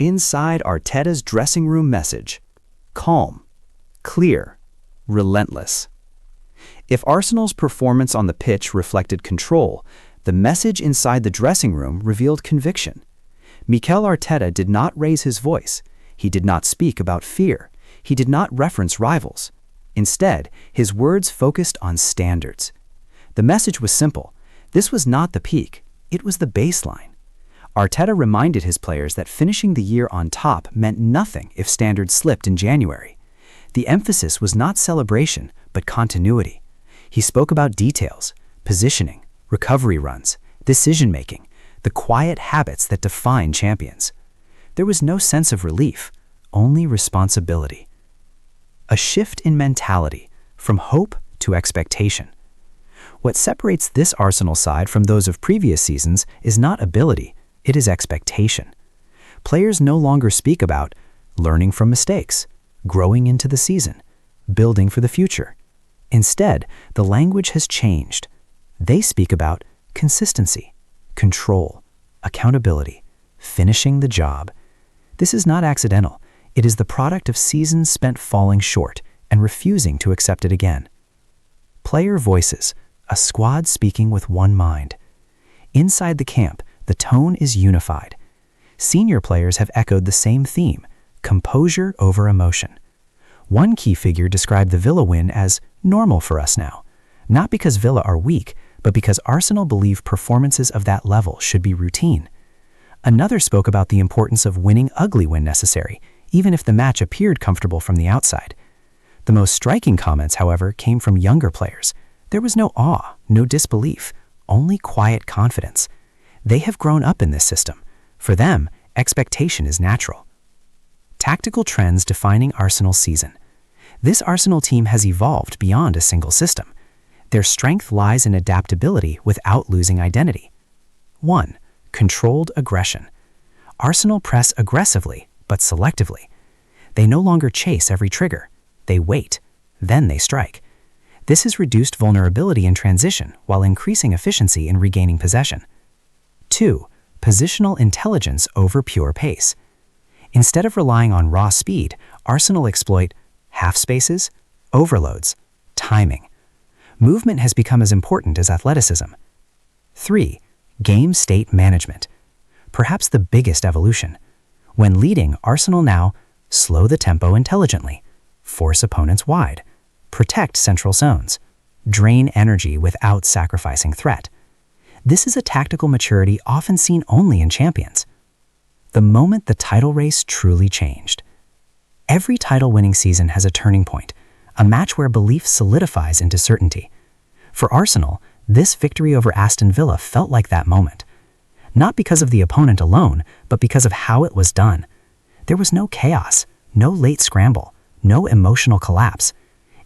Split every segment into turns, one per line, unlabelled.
Inside Arteta's dressing room message: calm, clear, relentless. If Arsenal's performance on the pitch reflected control, the message inside the dressing room revealed conviction. Mikel Arteta did not raise his voice. He did not speak about fear. He did not reference rivals. Instead, his words focused on standards. The message was simple. This was not the peak. It was the baseline. Arteta reminded his players that finishing the year on top meant nothing if standards slipped in January. The emphasis was not celebration, but continuity. He spoke about details, positioning, recovery runs, decision-making, the quiet habits that define champions. There was no sense of relief, only responsibility. A shift in mentality, from hope to expectation. What separates this Arsenal side from those of previous seasons is not ability, it is expectation. Players no longer speak about learning from mistakes, growing into the season, building for the future. Instead, the language has changed. They speak about consistency, control, accountability, finishing the job. This is not accidental. It is the product of seasons spent falling short and refusing to accept it again. Player voices, a squad speaking with one mind. Inside the camp, the tone is unified. Senior players have echoed the same theme: composure over emotion. One key figure described the Villa win as normal for us now, not because Villa are weak, but because Arsenal believe performances of that level should be routine. Another spoke about the importance of winning ugly when necessary, even if the match appeared comfortable from the outside. The most striking comments, however, came from younger players. There was no awe, no disbelief, only quiet confidence. They have grown up in this system. For them, expectation is natural. Tactical trends defining Arsenal's season. This Arsenal team has evolved beyond a single system. Their strength lies in adaptability without losing identity. 1. Controlled aggression. Arsenal press aggressively, but selectively. They no longer chase every trigger. They wait, then they strike. This has reduced vulnerability in transition while increasing efficiency in regaining possession. 2. Positional intelligence over pure pace. Instead of relying on raw speed, Arsenal exploit half spaces, overloads, timing. Movement has become as important as athleticism. 3. Game state management. Perhaps the biggest evolution. When leading, Arsenal now slow the tempo intelligently, force opponents wide, protect central zones, drain energy without sacrificing threat. This is a tactical maturity often seen only in champions. The moment the title race truly changed. Every title-winning season has a turning point, a match where belief solidifies into certainty. For Arsenal, this victory over Aston Villa felt like that moment. Not because of the opponent alone, but because of how it was done. There was no chaos, no late scramble, no emotional collapse.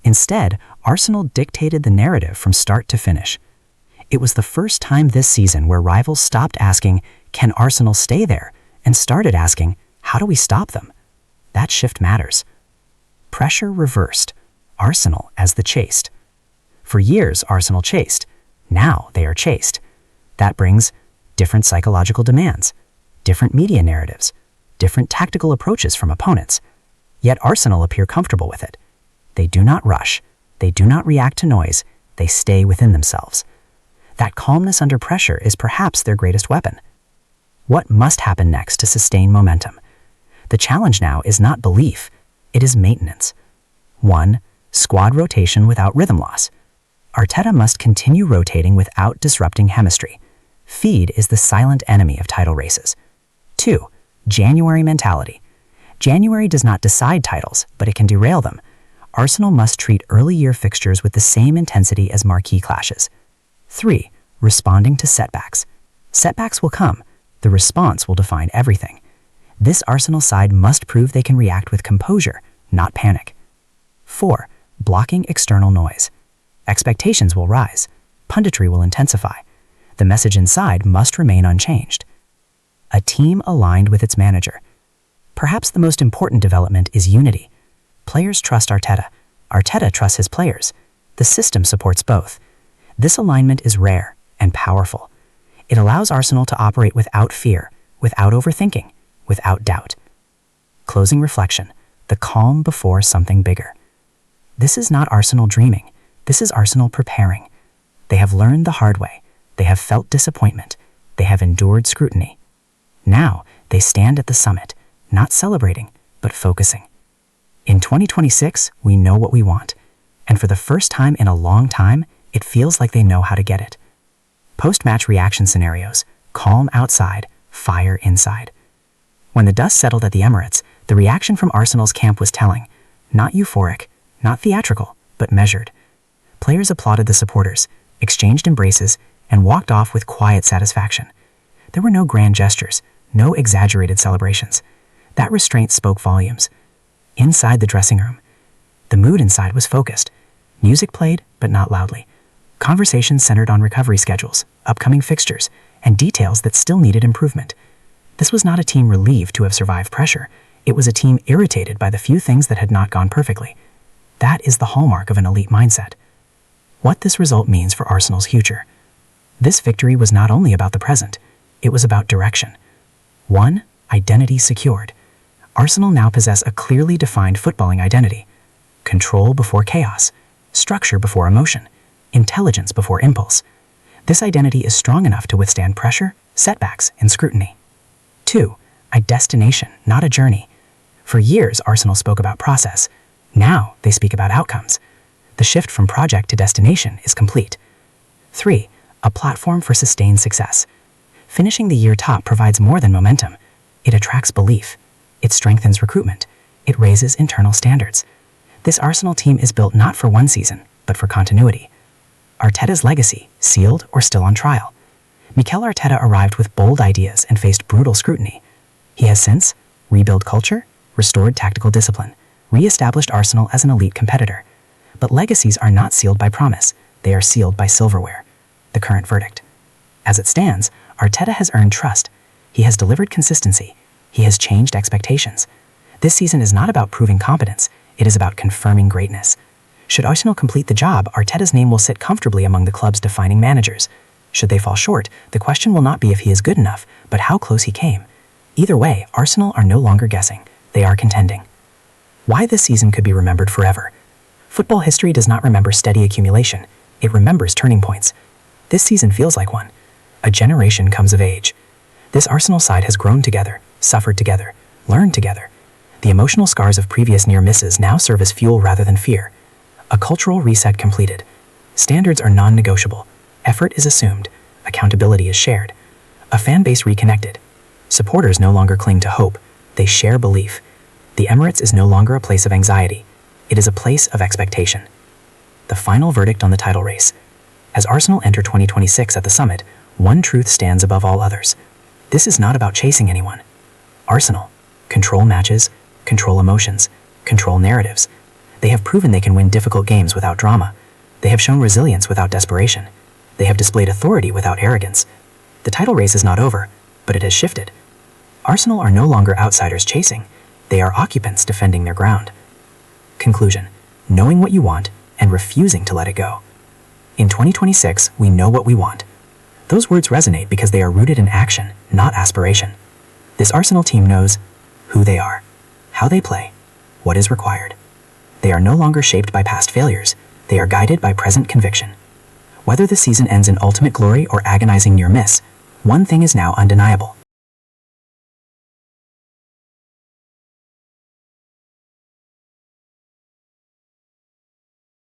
Instead, Arsenal dictated the narrative from start to finish. It was the first time this season where rivals stopped asking, "Can Arsenal stay there?" and started asking, "How do we stop them?" That shift matters. Pressure reversed. Arsenal as the chased. For years, Arsenal chased. Now they are chased. That brings different psychological demands, different media narratives, different tactical approaches from opponents. Yet Arsenal appear comfortable with it. They do not rush. They do not react to noise. They stay within themselves. That calmness under pressure is perhaps their greatest weapon. What must happen next to sustain momentum? The challenge now is not belief, it is maintenance. 1. Squad rotation without rhythm loss. Arteta must continue rotating without disrupting chemistry. Feed is the silent enemy of title races. 2. January mentality. January does not decide titles, but it can derail them. Arsenal must treat early year fixtures with the same intensity as marquee clashes. 3. Responding to setbacks. Setbacks will come. The response will define everything. This Arsenal side must prove they can react with composure, not panic. 4. Blocking external noise. Expectations will rise. Punditry will intensify. The message inside must remain unchanged. A team aligned with its manager. Perhaps the most important development is unity. Players trust Arteta. Arteta trusts his players. The system supports both. This alignment is rare and powerful. It allows Arsenal to operate without fear, without overthinking, without doubt. Closing reflection, the calm before something bigger. This is not Arsenal dreaming. This is Arsenal preparing. They have learned the hard way. They have felt disappointment. They have endured scrutiny. Now, they stand at the summit, not celebrating, but focusing. In 2026, we know what we want. And for the first time in a long time, it feels like they know how to get it. Post-match reaction scenarios, calm outside, fire inside. When the dust settled at the Emirates, the reaction from Arsenal's camp was telling. Not euphoric, not theatrical, but measured. Players applauded the supporters, exchanged embraces, and walked off with quiet satisfaction. There were no grand gestures, no exaggerated celebrations. That restraint spoke volumes. Inside the dressing room, the mood inside was focused. Music played, but not loudly. Conversations centered on recovery schedules, upcoming fixtures, and details that still needed improvement. This was not a team relieved to have survived pressure. It was a team irritated by the few things that had not gone perfectly. That is the hallmark of an elite mindset. What this result means for Arsenal's future. This victory was not only about the present, it was about direction. 1. Identity secured. Arsenal now possess a clearly defined footballing identity. Control before chaos, structure before emotion, intelligence before impulse. This identity is strong enough to withstand pressure, setbacks, and scrutiny. 2. A destination, not a journey. For years, Arsenal spoke about process. Now, they speak about outcomes. The shift from project to destination is complete. 3. A platform for sustained success. Finishing the year top provides more than momentum. It attracts belief. It strengthens recruitment. It raises internal standards. This Arsenal team is built not for one season, but for continuity. Arteta's legacy, sealed or still on trial. Mikel Arteta arrived with bold ideas and faced brutal scrutiny. He has since rebuilt culture, restored tactical discipline, re-established Arsenal as an elite competitor. But legacies are not sealed by promise. They are sealed by silverware. The current verdict. As it stands, Arteta has earned trust. He has delivered consistency. He has changed expectations. This season is not about proving competence. It is about confirming greatness. Should Arsenal complete the job, Arteta's name will sit comfortably among the club's defining managers. Should they fall short, the question will not be if he is good enough, but how close he came. Either way, Arsenal are no longer guessing. They are contending. Why this season could be remembered forever. Football history does not remember steady accumulation. It remembers turning points. This season feels like one. A generation comes of age. This Arsenal side has grown together, suffered together, learned together. The emotional scars of previous near misses now serve as fuel rather than fear. A cultural reset completed. Standards are non-negotiable. Effort is assumed. Accountability is shared. A fan base reconnected. Supporters no longer cling to hope. They share belief. The Emirates is no longer a place of anxiety. It is a place of expectation. The final verdict on the title race. As Arsenal enter 2026 at the summit, one truth stands above all others. This is not about chasing anyone. Arsenal. Control matches, control emotions, control narratives. They have proven they can win difficult games without drama. They have shown resilience without desperation. They have displayed authority without arrogance. The title race is not over, but it has shifted. Arsenal are no longer outsiders chasing. They are occupants defending their ground. Conclusion. Knowing what you want and refusing to let it go. In 2026, we know what we want. Those words resonate because they are rooted in action, not aspiration. This Arsenal team knows who they are, how they play, what is required. They are no longer shaped by past failures. They are guided by present conviction. Whether the season ends in ultimate glory or agonizing near miss, one thing is now undeniable.